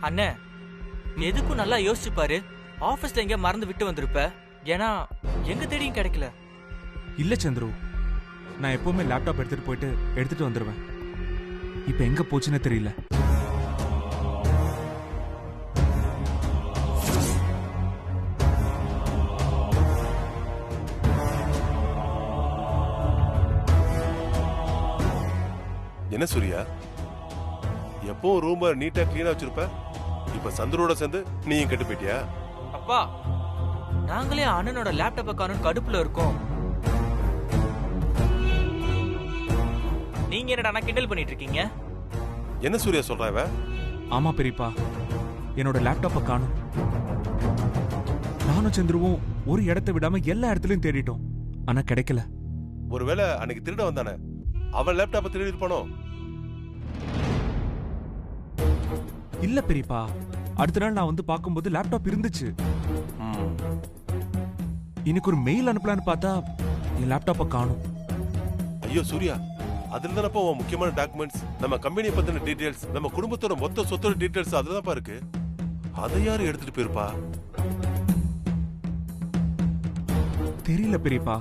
அண்ணே, எதுக்கும் நல்லா யோசிச்சு பாரு. ஆபீஸ்ல எங்க மறந்து விட்டு வந்திருப்ப. ஏன்னா எங்க தேடியும் கிடைக்கல. இல்ல சந்துரு, நான் எப்பவுமே லேப்டாப் எடுத்துட்டு போயிட்டு எடுத்துட்டு வந்துருவேன். இப்ப எங்க போச்சுன்னு தெரியல. என்ன சூர்யா, எப்பவும் ரூம நீட்டா கிளீனா வச்சிருப்ப, இப்ப சந்துரோட சேர்ந்து நீயும் கெட்டு போயிட்டியா? அப்பா, நாங்களே அண்ணனோட லேப்டாப்பை காணும் கடுப்புல இருக்கோம். நீங்க என்னடா கிண்டல் பண்ணிட்டு இருக்கீங்க? என்ன சூர்யா சொல்றாவ? ஆமா பெரியப்பா, என்னோட லேப்டாப்பை காணும். நானும் சந்துருவும் ஒரு இடத்தை விடாம எல்லா இடத்துலயும் தேடிட்டோம், ஆனா கிடைக்கல. ஒருவேளை அன்னைக்கு திருட வந்தானே, அவன் லேப்டாப்பை திருடி இருப்பானோ? இல்ல பெரியப்பா, அடுத்த நாள் நான் வந்து பார்க்கும்போது லேப்டாப் இருந்துச்சு. இன்னைக்கு ஒரு மெயில் அனுப்பலான்னு பார்த்தா என் லேப்டாப்பை காணும். ஐயோ சூர்யா, அதுல தானப்பா உன் முக்கியமான டாக்குமெண்ட்ஸ், நம்ம கம்பெனியை பத்தின டீடைல்ஸ், நம்ம குடும்பத்தோட மொத்த சொத்தோட டீடைல்ஸ் அதுதான்ப்பா இருக்கு. அதை யாரு எடுத்துட்டு போயிருப்பா? தெரியல பெரியப்பா,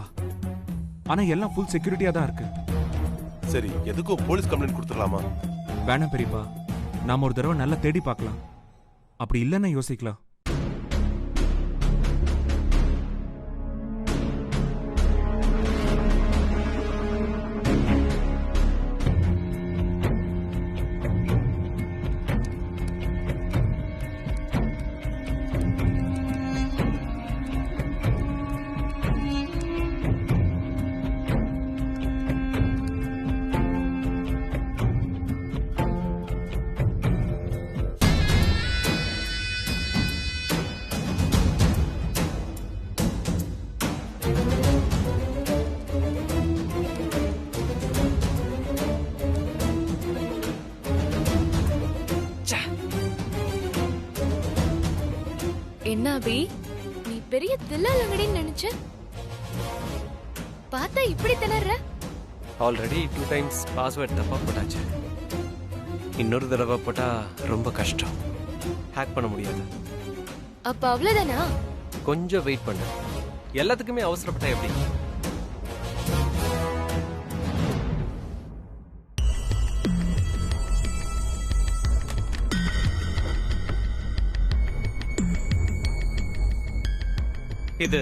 ஆனா எல்லாம் ஃபுல் செக்யூரிட்டியா தான் இருக்கு. சரி, எதுக்கும் போலீஸ் கம்ப்ளைண்ட் கொடுத்துடலாமா? வேணாம் பெரியப்பா, நாம ஒரு தடவை நல்லா தேடி பார்க்கலாம். அப்படி இல்லைன்னா யோசிக்கலாம். என்ன அபி, நீ பெரிய தில்லாலங்கடின்னு நினைச்ச, பார்த்தா இப்படி திணற. ஆல்ரெடி 2 டைம்ஸ் பாஸ்வேர்ட் தப்பா போட்டாச்சு. இன்னொரு தடவை போட்டா ரொம்ப கஷ்டம், ஹேக் பண்ண முடியாது. அப்ப அவ்வளவுதானா? கொஞ்சம் வெயிட் பண்ணு, எல்லாத்துக்குமே அவசரப்பட்டா எப்படி? இது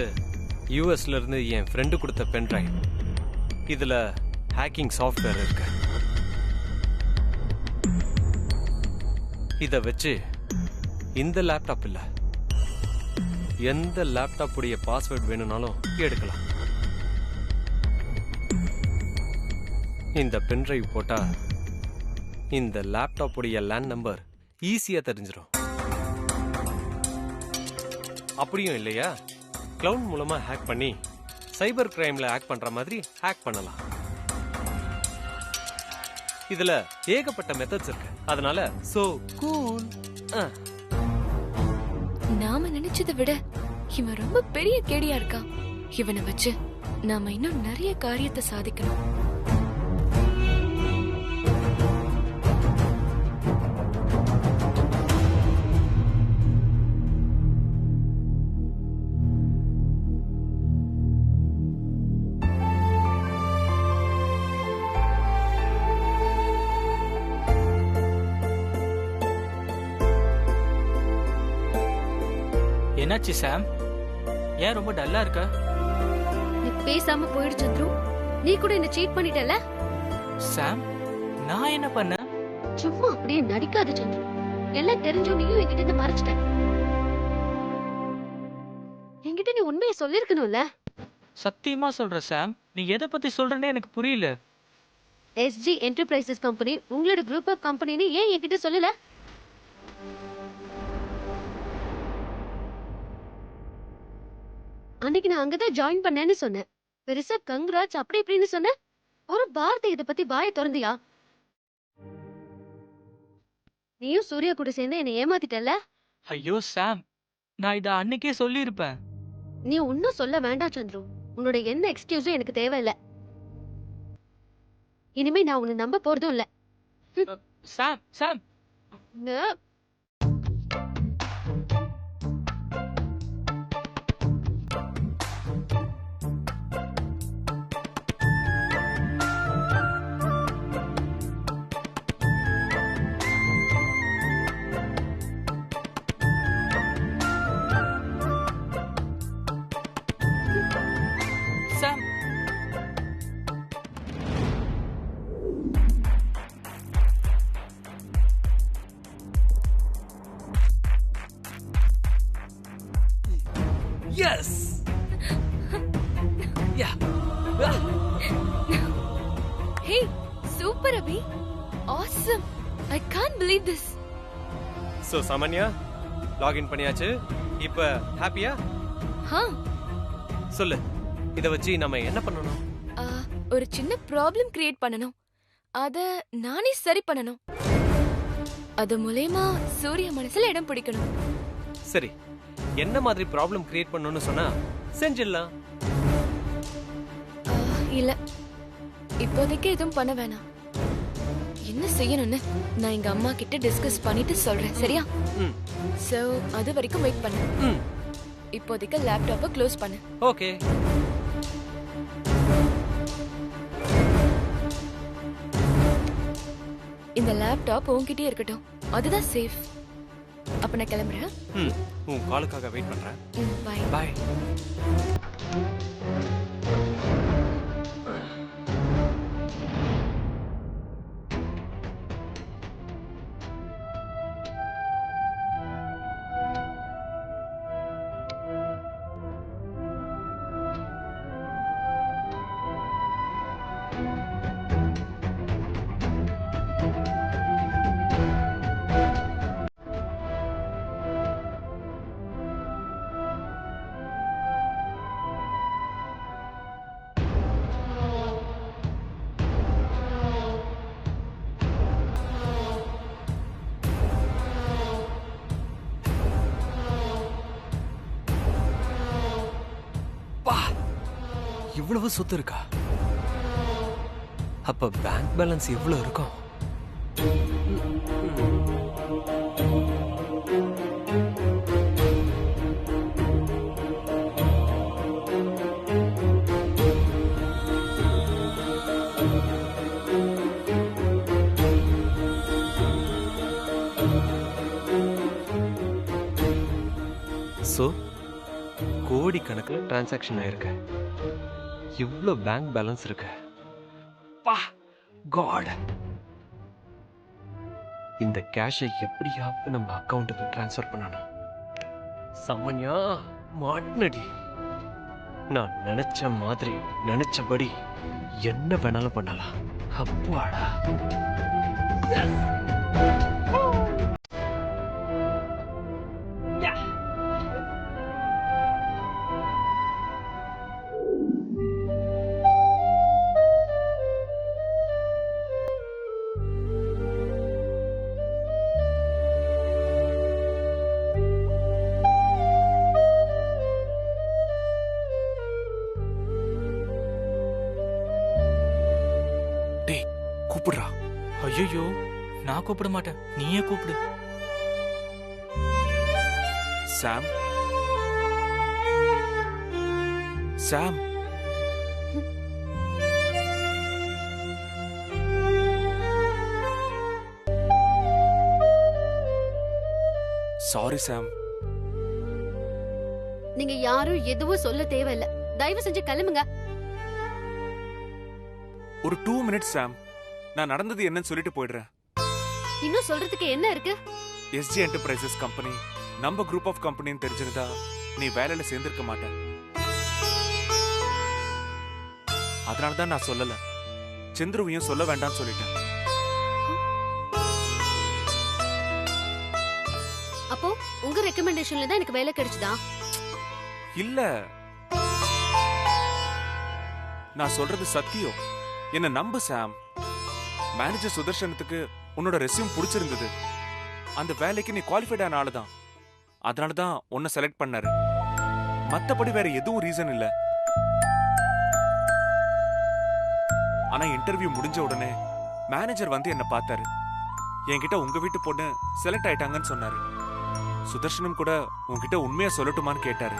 யூஎஸ்ல இருந்து என் ஃப்ரெண்டு கொடுத்த பென் டிரைவ். இதுல ஹேக்கிங் சாஃப்ட்வேர் இருக்கு. இத வச்சு இந்த லேப்டாப் இல்ல, எந்த லேப்டாப் உடைய பாஸ்வேர்ட் வேணும்னாலும் எடுக்கலாம். இந்த பென் டிரைவ் போட்டா இந்த லேப்டாப் உடைய லேண்ட் நம்பர் ஈஸியா தெரிஞ்சிடும். அப்படியும் இல்லையா, கிளவுட் மூலமா ஹேக் பண்ணி சைபர் கிரைம்ல ஹேக் பண்ற மாதிரி ஹேக் பண்ணலாம். இதுல ஏகப்பட்ட மெத்தட்ஸ் இருக்கு, அதனால சோ கூல். நாம நினைச்சதை விட இவன் ரொம்ப பெரிய கேடியா இருக்கான். இவனை வச்சு நாம இன்னும் நிறைய காரியத்தை சாதிக்கணும். என்னாச்சு சாம்? ஏன் ரொம்ப டல்லா இருக்க? நீ பேசாம போயிடு சந்துரு. நீ கூட என்ன சீட் பண்ணிட்டல. சாம், நான் என்ன பண்ண? சும்மா அப்படியே நடிக்காத சந்துரு. எல்லாம் தெரிஞ்சோ நீயும் என்கிட்ட இருந்து மறைச்சிட்ட. என்கிட்ட நீ உண்மையை சொல்லிருக்கணும்ல. சத்தியமா சொல்ற சாம், நீ எதை பத்தி சொல்றேன்னு எனக்கு புரியல. எஸ்ஜி என்டர்பிரைசஸ் கம்பெனி உங்களோட குரூப் ஆஃப் கம்பெனின்னு ஏன் என்கிட்ட சொல்லல? அன்னைக்கு நான் அங்கதான் ஜாயின் பண்ணேன்னு சொன்னேன். பெருசா கங்க்ராட்ஸ் அப்படி இப்படின்னு சொன்னேன். ஒரு வார்த்தை இதை பத்தி வாயை திறந்தியா? நீயும் சூர்யா கூட சேர்ந்து என்னை ஏமாத்திட்டல. ஐயோ சாம், நான் இத அன்னைக்கே சொல்லியிருப்பேன். நீ ஒன்னும் சொல்ல வேண்டாம் சந்துரு. உன்னோட எந்த எக்ஸ்கியூஸும் எனக்கு தேவையில்லை. இனிமே நான் உன்னை நம்ப போறதும் இல்ல. Sam Sam I can't believe this. So Samanya login பண்ணியாச்சு. இப்போ ஹாப்பியா? ஹா, சொல்லு, இதை வச்சு நம்ம என்ன பண்ணணும்? ஒரு சின்ன ப்ராப்ளம் கிரியேட் பண்ணனும். அத நானே சரி பண்ணனும். அது மூலமா சூர்யா மனசுல இடம் பிடிக்கணும். சரி, என்ன மாதிரி ப்ராப்ளம் கிரியேட் பண்ணணும்னு சொன்னா செஞ்சிடலாம். இல்ல, இப்போதைக்கு எதுவும் பண்ண வேணாம். என்ன செய்யணும்னு நான் எங்க அம்மா கிட்ட டிஸ்கஸ் பண்ணிட்டு சொல்றேன், சரியா? சோ அது வரைக்கும் வெயிட் பண்ணு. இப்போதைக்கு லேப்டாப்பை க்ளோஸ் பண்ணு. ஓகே. இந்த லேப்டாப் உன்கிட்டயே இருக்கட்டும், அதுதான் சேஃப். அப்ப நான் கிளம்புறேன். உன் காலுக்காக வெயிட் பண்றேன். Bye bye. இவ்வளவு சொத்து இருக்கா? அப்ப பேங்க் பேலன்ஸ் எவ்வளவு இருக்கும்? சோ கோடிக்கணக்கில் டிரான்சாக்ஷன் ஆயிருக்கு. இவ்வளோ பேங்க் பேலன்ஸ் இருக்கு. பா காட், இந்த கேஷை எப்படியாவது நம்ம அக்கௌண்ட்டுக்கு ட்ரான்ஸ்ஃபர் பண்ணணும். சாமான்யா மாட்னடி. நான் நினைச்ச மாதிரி நினைச்சபடி என்ன வேணாலும் பண்ணலாம். அப்பாடா. கூப்பிடுறா. ஐயோ, நான் கூப்பிட மாட்டேன், நீயே கூப்பிடு. சாம், சாம். சாரி சாம். நீங்க யாரும் எதுவும் சொல்ல தேவையில்ல. தயவு செஞ்சு கிளம்புங்க. ஒரு 2 மினிட்ஸ் சாம். நான் நடந்தது என்னன்னு சொல்லிட்டு போயிடுறேன். இன்னும் சொல்றதுக்கு என்ன இருக்கு? எஸ்ஜி என்டர்பிரைசஸ் கம்பெனி நம்ம குரூப் ஆஃப் கம்பெனின்னு தெரிஞ்சிருந்தா நீ வேலையில சேர்ந்திருக்க மாட்டேன். அதனாலதான் நான் சொல்லல. சந்திருவையும் சொல்ல வேண்டாம்னு சொல்லிட்டேன். அப்போ உங்க ரெக்கமெண்டேஷன்ல தான் எனக்கு வேலை கிடைச்சதா? இல்ல, நான் சொல்றது சத்தியம். என்ன நம்பு சாம். மேனேஜர் சுதர்ஷனத்துக்கு உன்னோட ரெஸ்யூம் பிடிச்சிருந்தது. அந்த வேலைக்கு நீ குவாலிஃபைடான ஆளுதான். அதனாலதான் உன்னை செலக்ட் பண்ணாரு. மத்தபடி வேற எதுவும் ரீசன் இல்ல. ஆனா இன்டர்வியூ முடிஞ்ச உடனே மேனேஜர் வந்து என்ன பார்த்தாரு. என்கிட்ட உங்க வீட்டு பொண்ணு செலக்ட் ஆயிட்டாங்கன்னு சொன்னாரு. சுதர்ஷனும் கூட உன்கிட்ட உண்மையா சொல்லட்டுமான்னு கேட்டாரு.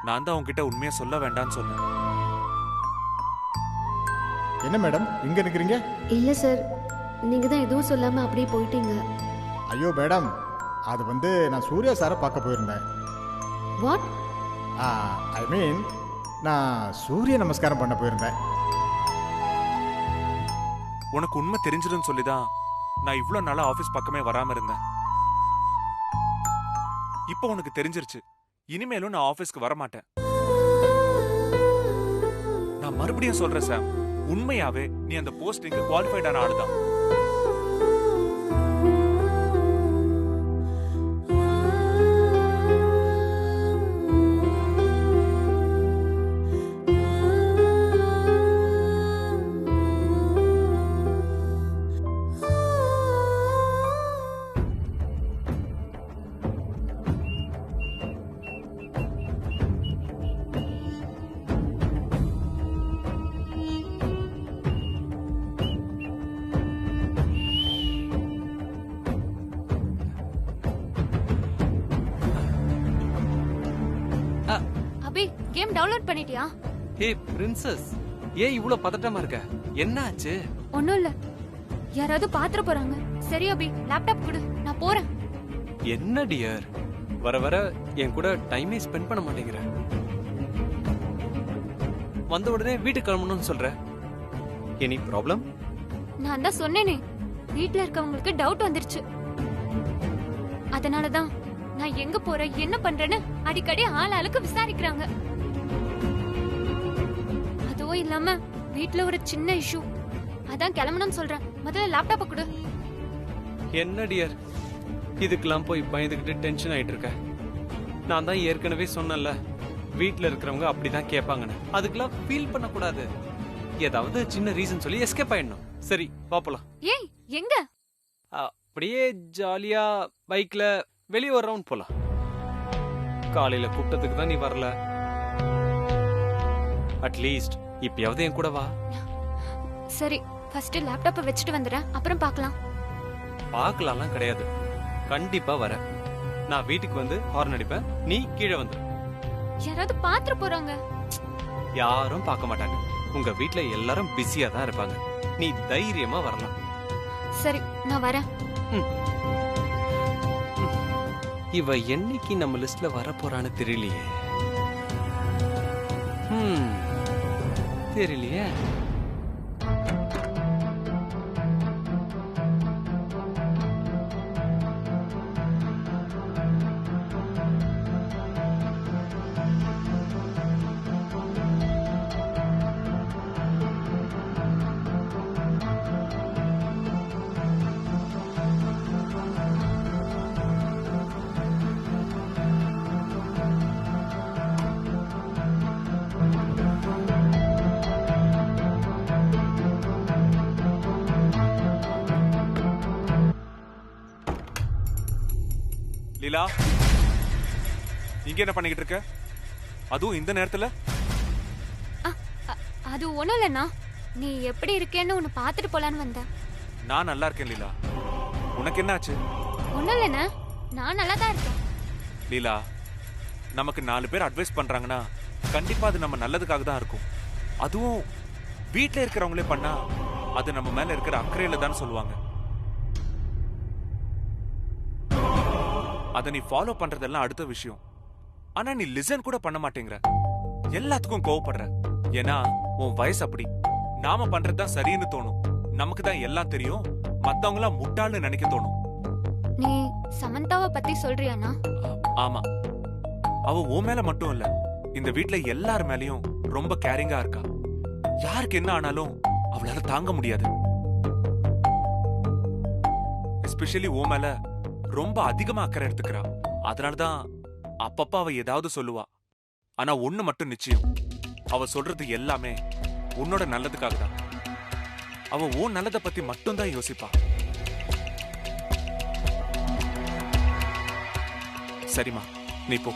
நான் தான் உன்கிட்ட உண்மையா சொல்ல வேண்டாம்னு சொன்னேன். என்ன மேடம் இங்க நிக்கிறீங்க? இல்ல சார், நீங்க தான் எதுவும் சொல்லாம அப்படியே போயிட்டீங்க. ஐயோ மேடம், அது வந்து நான் சூர்யா சாரை பார்க்க போயிருந்தேன். வாட்? ஐ மீன் நான் சூரிய நமஸ்காரம் பண்ண போயிருந்தேன். உனக்கு உண்மை தெரிஞ்சிடும் சொல்லிதான் நான் இவ்வளவு நாளா ஆபீஸ் பக்கமே வராம இருந்தேன். இப்போ உனக்கு தெரிஞ்சிருச்சு. இனிமேலும் நான் ஆபீஸ்க்கு வர மாட்டேன். நான் மறுபடியும் சொல்றேன் சாம், உண்மையாவே நீ அந்த போஸ்டிங்க்கு குவாலிஃபைடான ஆளுதான். கேம் டவுன்லோட் பண்ணிட்டியா? ஹே பிரின்சஸ், ஏன் இவ்ளோ பதட்டமா இருக்க? என்ன ஆச்சு? ஒண்ணும் இல்ல, யாராவது பாத்திர போறாங்க. சரி அபி, லேப்டாப் கொடு, நான் போறேன். என்ன டியர், வர வர என் கூட டைமே ஸ்பெண்ட் பண்ண மாட்டேங்கிற. வந்த உடனே வீட்டுக்கு கிளம்பணும்னு சொல்ற. Any problem? நான் தான் சொன்னேனே, வீட்ல இருக்கவங்களுக்கு டவுட் வந்துருச்சு. அதனாலதான் நான் எங்க போறேன் என்ன பண்றேன்னு அடிக்கடி ஆளாளுக்கு விசாரிக்கிறாங்க. அதுவும் இல்லாம வீட்ல ஒரு சின்ன இஷ்யூ, அதான் கிளம்பணும்னு சொல்றேன். முதல்ல லேப்டாப்ப கொடு. என்ன டியர், இதுக்கெல்லாம் போய் பயந்துகிட்டு டென்ஷன் ஆயிட்டு இருக்க. நான் தான் ஏற்கனவே சொன்னேன்ல, வீட்ல இருக்கிறவங்க அப்படிதான் கேட்பாங்கன்னு. அதுக்கெல்லாம் ஃபீல் பண்ண கூடாது. ஏதாவது சின்ன ரீசன் சொல்லி எஸ்கேப் ஆயிடணும். சரி பாப்பலாம். ஏய் எங்க? அப்படியே ஜாலியா பைக்ல வெளியே ஒரு ரவுண்ட் போலாம். காலையில கூட்டத்துக்கு தான் நீ வரல, அட்லீஸ்ட் இப்பயாவது என் கூட வா. சரி, ஃபர்ஸ்ட் லேப்டாப்பை வச்சுட்டு வந்துறேன், அப்புறம் பார்க்கலாம். பார்க்கலாம்லாம் கிடையாது, கண்டிப்பா வர. நான் வீட்டுக்கு வந்து ஹார்ன் அடிப்பேன், நீ கீழே வந்துரு. யாராவது பாத்திர போறாங்க. யாரும் பார்க்க மாட்டாங்க. உங்க வீட்ல எல்லாரும் பிஸியா தான் இருப்பாங்க. நீ தைரியமா வரலாம். சரி, நான் வரேன். இவ என்னைக்கு நம்ம லிஸ்ட்ல வர போறான்னு தெரியலையே. தெரியலையே. லீலா, இங்க என்ன பண்ணிக்கிட்டு இருக்க? அதுவும் இந்த நேரத்துல? அது ஒண்ணும் இல்லண்ணா, நீ எப்படி இருக்கேன்னு உன்னை பாத்துட்டு போலான்னு வந்தேன். நான் நல்லா இருக்கேன் லீலா. உனக்கு என்ன ஆச்சு? ஒண்ணும் இல்லண்ணா, நான் நல்லா தான் இருக்கேன். லீலா, நமக்கு 4 பேர் அட்வைஸ் பண்றாங்கன்னா கண்டிப்பா அது நம்ம நல்லதுக்காக தான் இருக்கும். அதுவும் வீட்டுல இருக்கிறவங்களே பண்ணா அது நம்ம மேல இருக்கிற அக்கறையில தான் சொல்லுவாங்க. அதை நீ ஃபாலோ பண்றதெல்லாம் அடுத்த விஷயம். ஆனா நீ லிசன் கூட பண்ண மாட்டேங்கிற, எல்லாத்துக்கும் கோவப்படுற. ஏன்னா உன் வயசு அப்படி. நாம பண்றதுதான் சரின்னு தோணும், நமக்கு தான் எல்லாம் தெரியும், மத்தவங்க எல்லாம் முட்டாள்னு நினைக்க தோணும். நீ சமந்தாவை பத்தி சொல்றியாண்ணா? ஆமா, அவ உன் மேல மட்டும் இல்ல, இந்த வீட்ல எல்லார் மேலயும் ரொம்ப கேரிங்கா இருக்கா. யாருக்கு என்ன ஆனாலும் அவளால தாங்க முடியாது. எஸ்பெஷலி உன் மேல ரொம்ப அதிகமா அக்கறை எடுத்துக்கிறா. அதனாலதான் அப்பப்ப அவ ஏதாவது சொல்லுவா. ஆனா ஒண்ணு மட்டும் நிச்சயம், அவ சொல்றது எல்லாமே உன்னோட நல்லதுக்காக தான். அவ உன் நல்லதை பத்தி மட்டும்தான் யோசிப்பா. சரிம்மா, நீ போ.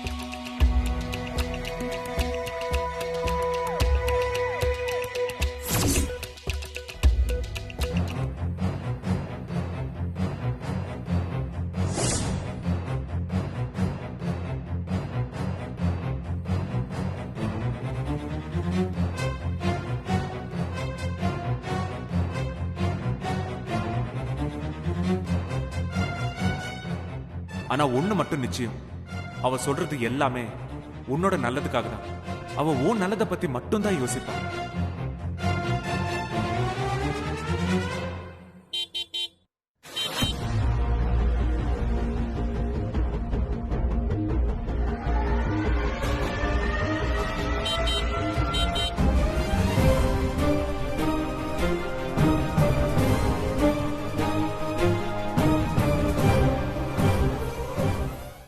ஆனா ஒண்ணு மட்டும் நிச்சயம், அவ சொல்றது எல்லாமே உன்னோட நல்லதுக்காக தான். அவ உன் நல்லதை பத்தி மட்டும்தான் யோசிப்பா.